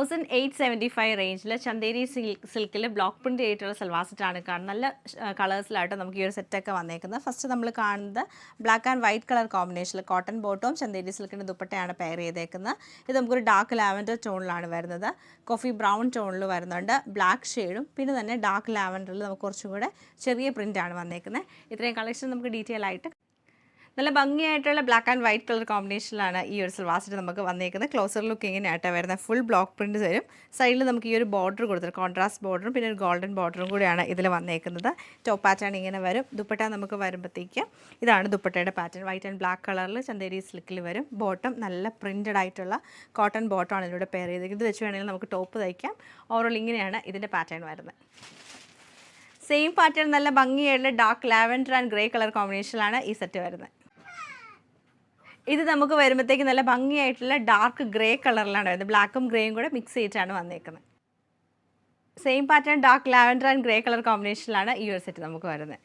1875 റേഞ്ചിൽ ചന്തേരി സിൽക്കിൽ block print ചെയ്തിട്ടുള്ള സൽവാർ സെറ്റാണ് കാണുന്നത്. നല്ല കളേഴ്സിലായിട്ട് നമുക്ക് ഈ ഒരു സെറ്റൊക്കെ വന്നേക്കുന്നത്. ഫസ്റ്റ് നമ്മൾ കാണുന്നത് ബ്ലാക്ക് ആൻഡ് വൈറ്റ് കളർ കോമ്പിനേഷനിൽ കോട്ടൺ ബോട്ടവും ചന്തേരി സിൽക്കിൻ്റെ ദുപ്പട്ടയാണ് പെയർ ചെയ്തേക്കുന്നത്. ഇത് നമുക്കൊരു ഡാർക്ക് ലാവൻഡർ ടോണിലാണ് വരുന്നത്. കോഫി ബ്രൗൺ ടോണിൽ വരുന്നുണ്ട്, ബ്ലാക്ക് ഷെയ്ഡും പിന്നെ തന്നെ ഡാർക്ക് ലാവൻഡറിൽ നമുക്ക് കുറച്ചും കൂടെ ചെറിയ പ്രിൻ്റാണ് വന്നേക്കുന്നത്. ഇത്രയും കളക്ഷൻ നമുക്ക് ഡീറ്റെയിൽ ആയിട്ട് നല്ല ഭംഗിയായിട്ടുള്ള ബ്ലാക്ക് ആൻഡ് വൈറ്റ് കളർ കോമ്പിനേഷനിലാണ് ഈ ഒരു സൽവാർ സെറ്റ് നമുക്ക് വന്നേക്കുന്നത്. ക്ലോസർ ലുക്ക് ഇങ്ങനെയായിട്ട് വരുന്നത്. ഫുൾ ബ്ലോക്ക് പ്രിൻറ്റ് തരും. സൈഡിൽ നമുക്ക് ഈ ഒരു ബോർഡർ കൊടുത്തിട്ട് കോൺട്രാസ്റ്റ് ബോർഡറും പിന്നെ ഒരു ഗോൾഡൻ ബോർഡറും കൂടിയാണ് ഇതിൽ വന്നേക്കുന്നത്. ടോപ്പ് പാറ്റേൺ ഇങ്ങനെ വരും. ദുപ്പട്ട നമുക്ക് വരുമ്പോഴത്തേക്ക് ഇതാണ് ദുപ്പട്ടയുടെ പാറ്റേൺ. വൈറ്റ് ആൻഡ് ബ്ലാക്ക് കളറിൽ ചന്തേരി സിൽക്കിൽ വരും. ബോട്ടം നല്ല പ്രിൻറ്റഡ് ആയിട്ടുള്ള കോട്ടൺ ബോട്ടമാണ് ഇതിലൂടെ പെയർ ചെയ്തേക്കുന്നത്. ഇത് വെച്ച് വേണമെങ്കിൽ നമുക്ക് ടോപ്പ് തയ്ക്കാം. ഓവറോൾ ഇങ്ങനെയാണ് ഇതിൻ്റെ പാറ്റേൺ വരുന്നത്. സെയിം പാറ്റേൺ നല്ല ഭംഗിയായിട്ടുള്ള dark lavender and grey colour കോമ്പിനേഷനിലാണ് ഈ സെറ്റ് വരുന്നത്. ഇത് നമുക്ക് വരുമ്പോഴത്തേക്ക് നല്ല ഭംഗിയായിട്ടുള്ള ഡാർക്ക് ഗ്രേ കളറിലാണ് വരുന്നത്. ബ്ലാക്കും ഗ്രേയും കൂടെ മിക്സ് ചെയ്തിട്ടാണ് വന്നേക്കുന്നത്. Same pattern dark lavender and grey colour കോമ്പിനേഷനിലാണ് ഈ ഒരു സെറ്റ് നമുക്ക് വരുന്നത്.